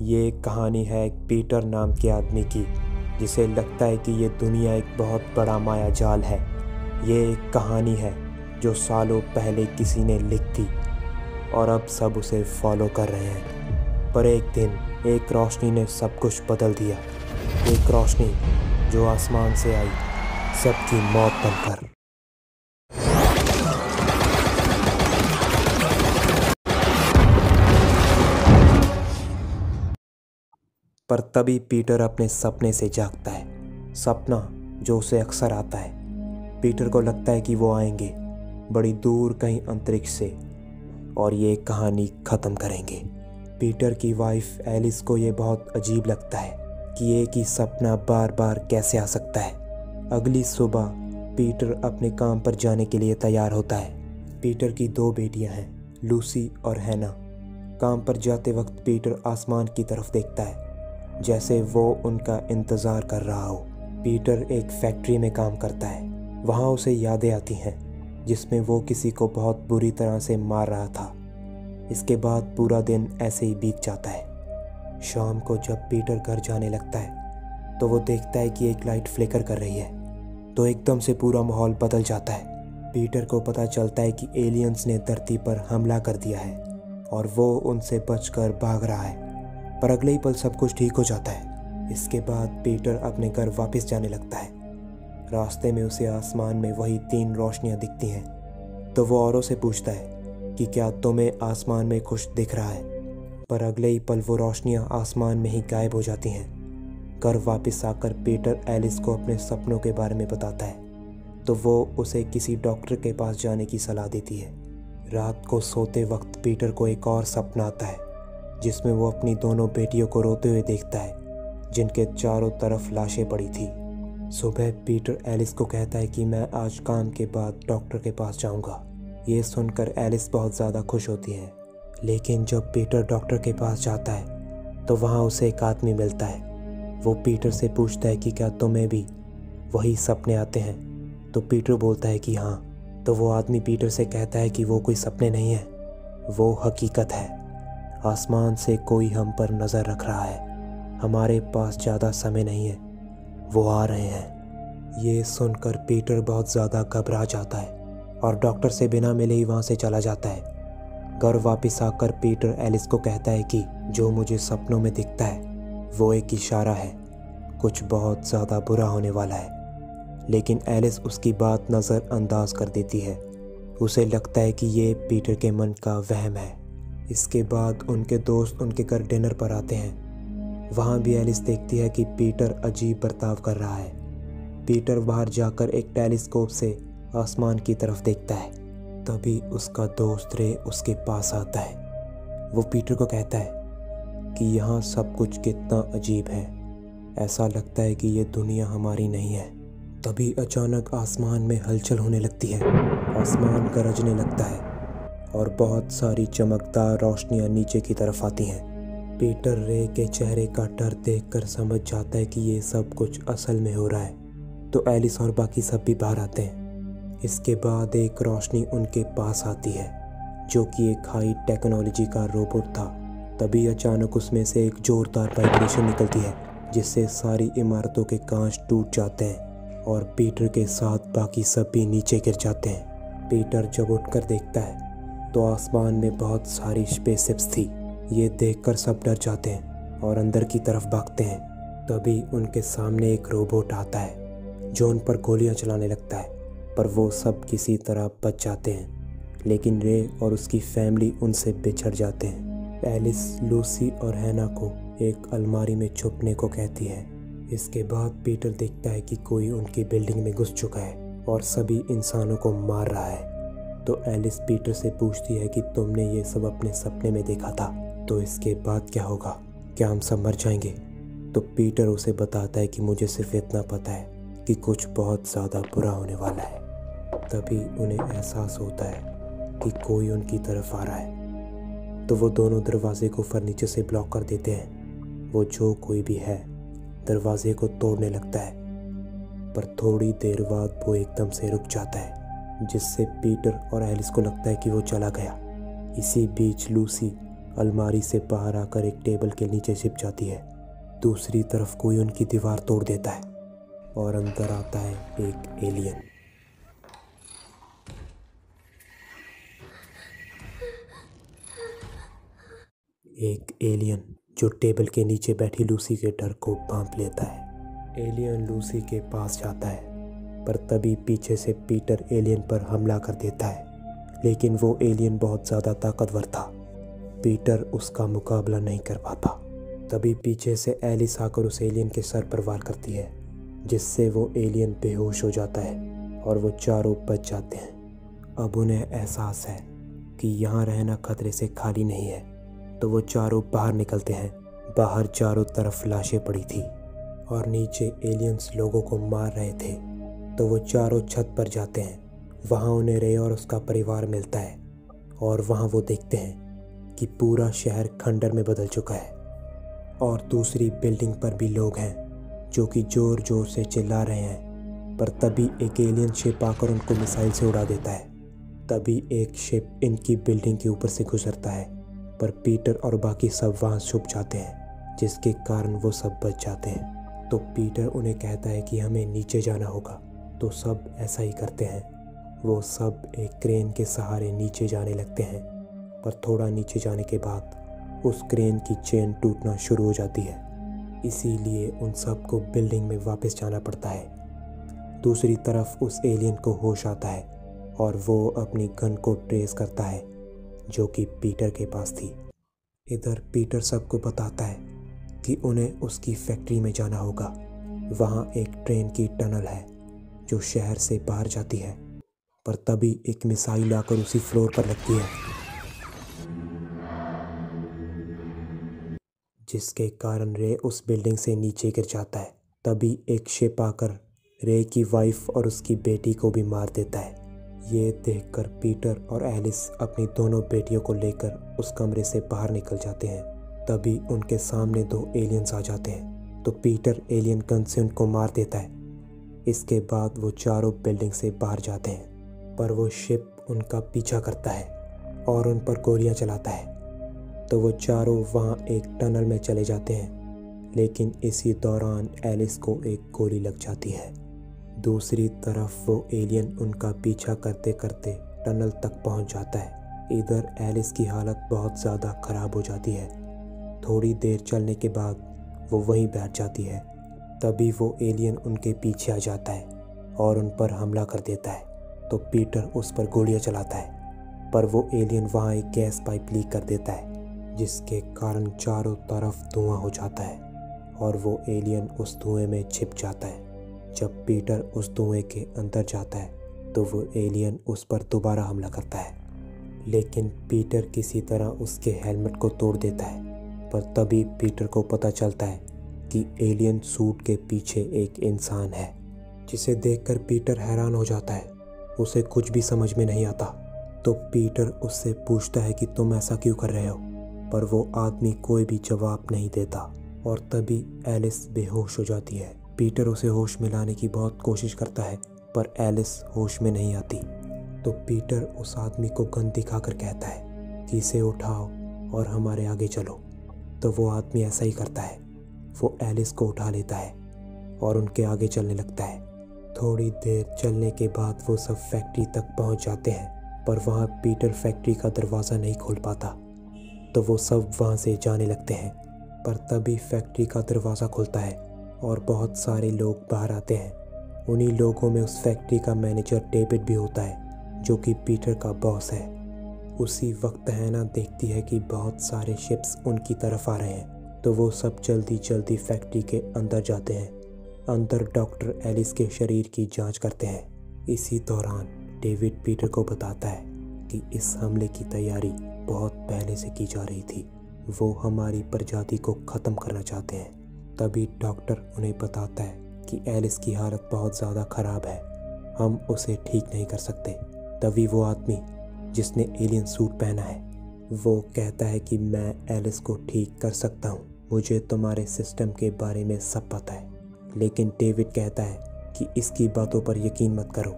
ये एक कहानी है एक पीटर नाम के आदमी की, जिसे लगता है कि ये दुनिया एक बहुत बड़ा माया जाल है। ये एक कहानी है जो सालों पहले किसी ने लिख दी और अब सब उसे फॉलो कर रहे हैं। पर एक दिन एक रोशनी ने सब कुछ बदल दिया। एक रोशनी जो आसमान से आई, सबकी मौत बनकर। पर तभी पीटर अपने सपने से जागता है। सपना जो उसे अक्सर आता है। पीटर को लगता है कि वो आएंगे बड़ी दूर कहीं अंतरिक्ष से और ये कहानी ख़त्म करेंगे। पीटर की वाइफ एलिस को ये बहुत अजीब लगता है कि एक ही सपना बार बार कैसे आ सकता है। अगली सुबह पीटर अपने काम पर जाने के लिए तैयार होता है। पीटर की 2 बेटियां हैं, लूसी और हैना। काम पर जाते वक्त पीटर आसमान की तरफ देखता है जैसे वो उनका इंतज़ार कर रहा हो। पीटर एक फैक्ट्री में काम करता है। वहाँ उसे यादें आती हैं जिसमें वो किसी को बहुत बुरी तरह से मार रहा था। इसके बाद पूरा दिन ऐसे ही बीत जाता है। शाम को जब पीटर घर जाने लगता है तो वो देखता है कि एक लाइट फ्लिकर कर रही है। तो एकदम से पूरा माहौल बदल जाता है। पीटर को पता चलता है कि एलियंस ने धरती पर हमला कर दिया है और वो उनसे बचकर भाग रहा है। पर अगले ही पल सब कुछ ठीक हो जाता है। इसके बाद पीटर अपने घर वापस जाने लगता है। रास्ते में उसे आसमान में वही 3 रोशनियां दिखती हैं। तो वो औरों से पूछता है कि क्या तुम्हें आसमान में कुछ दिख रहा है। पर अगले ही पल वो रोशनियां आसमान में ही गायब हो जाती हैं। घर वापस आकर पीटर एलिस को अपने सपनों के बारे में बताता है तो वो उसे किसी डॉक्टर के पास जाने की सलाह देती है। रात को सोते वक्त पीटर को एक और सपना आता है जिसमें वो अपनी दोनों बेटियों को रोते हुए देखता है जिनके चारों तरफ लाशें पड़ी थी। सुबह पीटर एलिस को कहता है कि मैं आज काम के बाद डॉक्टर के पास जाऊंगा। ये सुनकर एलिस बहुत ज़्यादा खुश होती है। लेकिन जब पीटर डॉक्टर के पास जाता है तो वहाँ उसे एक आदमी मिलता है। वो पीटर से पूछता है कि क्या तुम्हें भी वही सपने आते हैं। तो पीटर बोलता है कि हाँ। तो वो आदमी पीटर से कहता है कि वो कोई सपने नहीं है, वो हकीकत है। आसमान से कोई हम पर नज़र रख रहा है। हमारे पास ज़्यादा समय नहीं है, वो आ रहे हैं। ये सुनकर पीटर बहुत ज़्यादा घबरा जाता है और डॉक्टर से बिना मिले ही वहाँ से चला जाता है। घर वापस आकर पीटर एलिस को कहता है कि जो मुझे सपनों में दिखता है वो एक इशारा है, कुछ बहुत ज़्यादा बुरा होने वाला है। लेकिन एलिस उसकी बात नज़रअंदाज कर देती है। उसे लगता है कि ये पीटर के मन का वहम है। इसके बाद उनके दोस्त उनके घर डिनर पर आते हैं। वहाँ भी एलिस देखती है कि पीटर अजीब बर्ताव कर रहा है। पीटर बाहर जाकर एक टेलीस्कोप से आसमान की तरफ देखता है। तभी उसका दोस्त रे उसके पास आता है। वो पीटर को कहता है कि यहाँ सब कुछ कितना अजीब है, ऐसा लगता है कि ये दुनिया हमारी नहीं है। तभी अचानक आसमान में हलचल होने लगती है। आसमान गरजने लगता है और बहुत सारी चमकदार रोशनियां नीचे की तरफ आती हैं। पीटर रे के चेहरे का डर देखकर समझ जाता है कि ये सब कुछ असल में हो रहा है। तो एलिस और बाकी सब भी बाहर आते हैं। इसके बाद एक रोशनी उनके पास आती है जो कि एक हाई टेक्नोलॉजी का रोबोट था। तभी अचानक उसमें से एक जोरदार वाइब्रेशन निकलती है जिससे सारी इमारतों के कांच टूट जाते हैं और पीटर के साथ बाकी सब भी नीचे गिर जाते हैं। पीटर जब उठकर देखता है तो आसमान में बहुत सारी स्पेसशिप्स थी। ये देखकर सब डर जाते हैं और अंदर की तरफ भागते हैं। तभी उनके सामने एक रोबोट आता है जो उन पर गोलियां चलाने लगता है, पर वो सब किसी तरह बच जाते हैं। लेकिन रे और उसकी फैमिली उनसे बिछड़ जाते हैं। एलिस लूसी और हैना को एक अलमारी में छुपने को कहती है। इसके बाद पीटर देखता है कि कोई उनकी बिल्डिंग में घुस चुका है और सभी इंसानों को मार रहा है। तो एलिस पीटर से पूछती है कि तुमने ये सब अपने सपने में देखा था, तो इसके बाद क्या होगा, क्या हम सब मर जाएंगे। तो पीटर उसे बताता है कि मुझे सिर्फ इतना पता है कि कुछ बहुत ज़्यादा बुरा होने वाला है। तभी उन्हें एहसास होता है कि कोई उनकी तरफ आ रहा है। तो वो दोनों दरवाजे को फर्नीचर से ब्लॉक कर देते हैं। वो जो कोई भी है दरवाजे को तोड़ने लगता है, पर थोड़ी देर बाद वो एकदम से रुक जाता है जिससे पीटर और एलिस को लगता है कि वो चला गया। इसी बीच लूसी अलमारी से बाहर आकर एक टेबल के नीचे छिप जाती है। दूसरी तरफ कोई उनकी दीवार तोड़ देता है और अंदर आता है एक एलियन। एक एलियन जो टेबल के नीचे बैठी लूसी के डर को भांप लेता है। एलियन लूसी के पास जाता है, पर तभी पीछे से पीटर एलियन पर हमला कर देता है। लेकिन वो एलियन बहुत ज़्यादा ताकतवर था, पीटर उसका मुकाबला नहीं कर पाता। तभी पीछे से एलिस आकर उस एलियन के सर पर वार करती है, जिससे वो एलियन बेहोश हो जाता है और वो चारों बच जाते हैं। अब उन्हें एहसास है कि यहाँ रहना खतरे से खाली नहीं है, तो वो चारों बाहर निकलते हैं। बाहर चारों तरफ लाशें पड़ी थी और नीचे एलियंस लोगों को मार रहे थे। तो वो चारों छत पर जाते हैं। वहाँ उन्हें रे और उसका परिवार मिलता है और वहाँ वो देखते हैं कि पूरा शहर खंडर में बदल चुका है और दूसरी बिल्डिंग पर भी लोग हैं जो कि ज़ोर ज़ोर से चिल्ला रहे हैं। पर तभी एक एलियन शिप आकर उनको मिसाइल से उड़ा देता है। तभी एक शिप इनकी बिल्डिंग के ऊपर से गुजरता है, पर पीटर और बाकी सब वहाँ छुप जाते हैं, जिसके कारण वो सब बच जाते हैं। तो पीटर उन्हें कहता है कि हमें नीचे जाना होगा, तो सब ऐसा ही करते हैं। वो सब एक क्रेन के सहारे नीचे जाने लगते हैं, पर थोड़ा नीचे जाने के बाद उस क्रेन की चेन टूटना शुरू हो जाती है। इसीलिए उन सबको बिल्डिंग में वापस जाना पड़ता है। दूसरी तरफ उस एलियन को होश आता है और वो अपनी गन को ट्रेस करता है जो कि पीटर के पास थी। इधर पीटर सबको बताता है कि उन्हें उसकी फैक्ट्री में जाना होगा। वहाँ एक ट्रेन की टनल है जो शहर से बाहर जाती है, पर तभी एक मिसाइल आकर उसी फ्लोर पर लगती है, जिसके कारण रे उस बिल्डिंग से नीचे गिर जाता है। तभी एक शिप आकर रे की वाइफ और उसकी बेटी को भी मार देता है। ये देखकर पीटर और एलिस अपनी दोनों बेटियों को लेकर उस कमरे से बाहर निकल जाते हैं। तभी उनके सामने दो एलियंस आ जाते हैं, तो पीटर एलियन गन से उनको मार देता है। इसके बाद वो चारों बिल्डिंग से बाहर जाते हैं, पर वो शिप उनका पीछा करता है और उन पर गोलियां चलाता है। तो वो चारों वहाँ एक टनल में चले जाते हैं, लेकिन इसी दौरान एलिस को एक गोली लग जाती है। दूसरी तरफ वो एलियन उनका पीछा करते करते टनल तक पहुँच जाता है। इधर एलिस की हालत बहुत ज़्यादा ख़राब हो जाती है। थोड़ी देर चलने के बाद वो वहीं बैठ जाती है। तभी वो एलियन उनके पीछे आ जाता है और उन पर हमला कर देता है। तो पीटर उस पर गोलियां चलाता है, पर वो एलियन वहाँ एक गैस पाइप लीक कर देता है, जिसके कारण चारों तरफ धुआं हो जाता है और वो एलियन उस धुएं में छिप जाता है। जब पीटर उस धुएं के अंदर जाता है तो वो एलियन उस पर दोबारा हमला करता है, लेकिन पीटर किसी तरह उसके हेलमेट को तोड़ देता है। पर तभी पीटर को पता चलता है कि एलियन सूट के पीछे एक इंसान है, जिसे देखकर पीटर हैरान हो जाता है। उसे कुछ भी समझ में नहीं आता। तो पीटर उससे पूछता है कि तुम ऐसा क्यों कर रहे हो, पर वो आदमी कोई भी जवाब नहीं देता और तभी एलिस बेहोश हो जाती है। पीटर उसे होश में लाने की बहुत कोशिश करता है, पर एलिस होश में नहीं आती। तो पीटर उस आदमी को गन दिखाकर कहता है कि इसे उठाओ और हमारे आगे चलो। तो वो आदमी ऐसा ही करता है। वो एलिस को उठा लेता है और उनके आगे चलने लगता है। थोड़ी देर चलने के बाद वो सब फैक्ट्री तक पहुंच जाते हैं, पर वहाँ पीटर फैक्ट्री का दरवाज़ा नहीं खोल पाता। तो वो सब वहाँ से जाने लगते हैं, पर तभी फैक्ट्री का दरवाज़ा खुलता है और बहुत सारे लोग बाहर आते हैं। उन्हीं लोगों में उस फैक्ट्री का मैनेजर डेविड भी होता है, जो कि पीटर का बॉस है। उसी वक्त हैना देखती है कि बहुत सारे शिप्स उनकी तरफ आ रहे हैं, तो वो सब जल्दी जल्दी फैक्ट्री के अंदर जाते हैं। अंदर डॉक्टर एलिस के शरीर की जांच करते हैं। इसी दौरान डेविड पीटर को बताता है कि इस हमले की तैयारी बहुत पहले से की जा रही थी। वो हमारी प्रजाति को ख़त्म करना चाहते हैं। तभी डॉक्टर उन्हें बताता है कि एलिस की हालत बहुत ज़्यादा ख़राब है, हम उसे ठीक नहीं कर सकते। तभी वो आदमी जिसने एलियन सूट पहना है वो कहता है कि मैं एलिस को ठीक कर सकता हूँ, मुझे तुम्हारे सिस्टम के बारे में सब पता है। लेकिन डेविड कहता है कि इसकी बातों पर यकीन मत करो,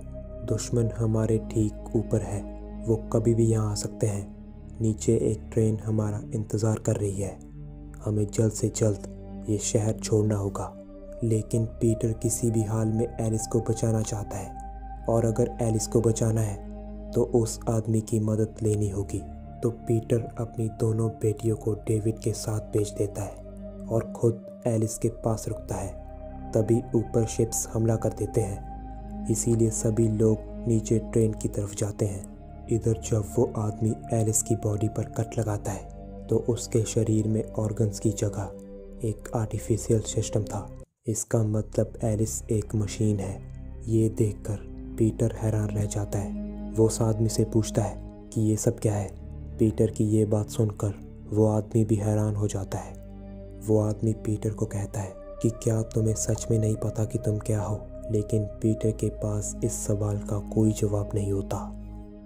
दुश्मन हमारे ठीक ऊपर है, वो कभी भी यहाँ आ सकते हैं। नीचे एक ट्रेन हमारा इंतज़ार कर रही है। हमें जल्द से जल्द ये शहर छोड़ना होगा। लेकिन पीटर किसी भी हाल में एलिस को बचाना चाहता है, और अगर एलिस को बचाना है तो उस आदमी की मदद लेनी होगी। तो पीटर अपनी दोनों बेटियों को डेविड के साथ भेज देता है और खुद एलिस के पास रुकता है। तभी ऊपर शिप्स हमला कर देते हैं, इसीलिए सभी लोग नीचे ट्रेन की तरफ जाते हैं। इधर जब वो आदमी एलिस की बॉडी पर कट लगाता है तो उसके शरीर में ऑर्गन्स की जगह एक आर्टिफिशियल सिस्टम था। इसका मतलब एलिस एक मशीन है। ये देखकर पीटर हैरान रह जाता है। वो उस आदमी से पूछता है कि ये सब क्या है। पीटर की ये बात सुनकर वो आदमी भी हैरान हो जाता है। वो आदमी पीटर को कहता है कि क्या तुम्हें सच में नहीं पता कि तुम क्या हो। लेकिन पीटर के पास इस सवाल का कोई जवाब नहीं होता।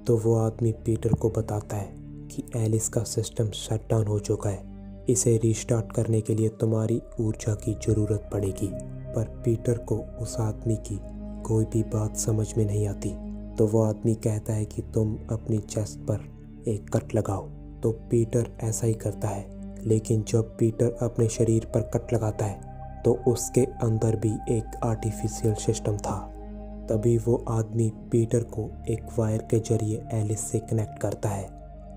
तो वो आदमी पीटर को बताता है कि एलिस का सिस्टम शट डाउन हो चुका है। इसे रीस्टार्ट करने के लिए तुम्हारी ऊर्जा की ज़रूरत पड़ेगी। पर पीटर को उस आदमी की कोई भी बात समझ में नहीं आती। तो वो आदमी कहता है कि तुम अपनी चेस्ट पर एक कट लगाओ। तो पीटर ऐसा ही करता है। लेकिन जब पीटर अपने शरीर पर कट लगाता है तो उसके अंदर भी एक आर्टिफिशियल सिस्टम था। तभी वो आदमी पीटर को एक वायर के जरिए एलिस से कनेक्ट करता है,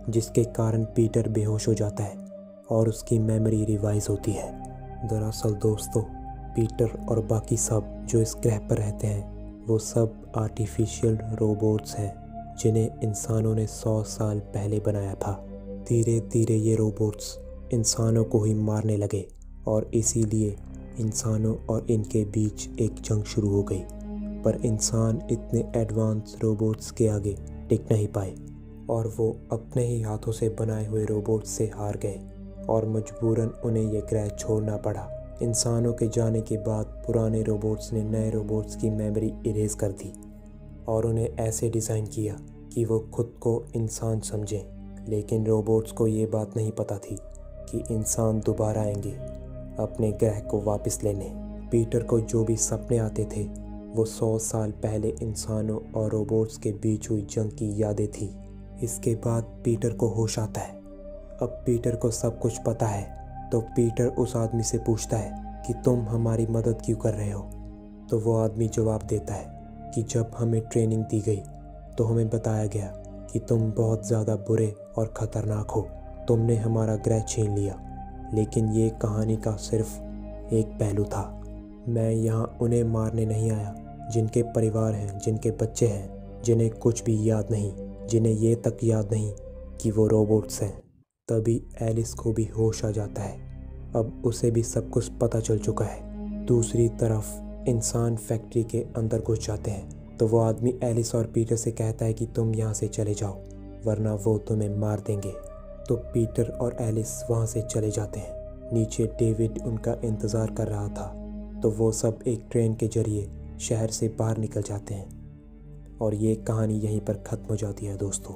जिसके कारण पीटर बेहोश हो जाता है और उसकी मेमोरी रिवाइज होती है। दरअसल दोस्तों, पीटर और बाकी सब जो इस ग्रह पर रहते हैं वो सब आर्टिफिशियल रोबोट्स हैं, जिन्हें इंसानों ने 100 साल पहले बनाया था। धीरे धीरे ये रोबोट्स इंसानों को ही मारने लगे और इसीलिए इंसानों और इनके बीच एक जंग शुरू हो गई। पर इंसान इतने एडवांस रोबोट्स के आगे टिक नहीं पाए और वो अपने ही हाथों से बनाए हुए रोबोट्स से हार गए और मजबूरन उन्हें ये ग्रह छोड़ना पड़ा। इंसानों के जाने के बाद पुराने रोबोट्स ने नए रोबोट्स की मेमोरी इरेज कर दी और उन्हें ऐसे डिज़ाइन किया कि वो खुद को इंसान समझें। लेकिन रोबोट्स को ये बात नहीं पता थी कि इंसान दोबारा आएंगे अपने ग्रह को वापस लेने। पीटर को जो भी सपने आते थे वो 100 साल पहले इंसानों और रोबोट्स के बीच हुई जंग की यादें थी। इसके बाद पीटर को होश आता है। अब पीटर को सब कुछ पता है। तो पीटर उस आदमी से पूछता है कि तुम हमारी मदद क्यों कर रहे हो। तो वो आदमी जवाब देता है कि जब हमें ट्रेनिंग दी गई तो हमें बताया गया कि तुम बहुत ज़्यादा बुरे और ख़तरनाक हो। तुमने हमारा ग्रह छीन लिया। लेकिन ये कहानी का सिर्फ एक पहलू था। मैं यहाँ उन्हें मारने नहीं आया जिनके परिवार हैं, जिनके बच्चे हैं, जिन्हें कुछ भी याद नहीं, जिन्हें ये तक याद नहीं कि वो रोबोट्स हैं। तभी एलिस को भी होश आ जाता है। अब उसे भी सब कुछ पता चल चुका है। दूसरी तरफ इंसान फैक्ट्री के अंदर घुस जाते हैं। तो वो आदमी एलिस और पीटर से कहता है कि तुम यहाँ से चले जाओ वरना वो तुम्हें मार देंगे। तो पीटर और एलिस वहाँ से चले जाते हैं। नीचे डेविड उनका इंतज़ार कर रहा था। तो वो सब एक ट्रेन के जरिए शहर से बाहर निकल जाते हैं और ये कहानी यहीं पर ख़त्म हो जाती है दोस्तों।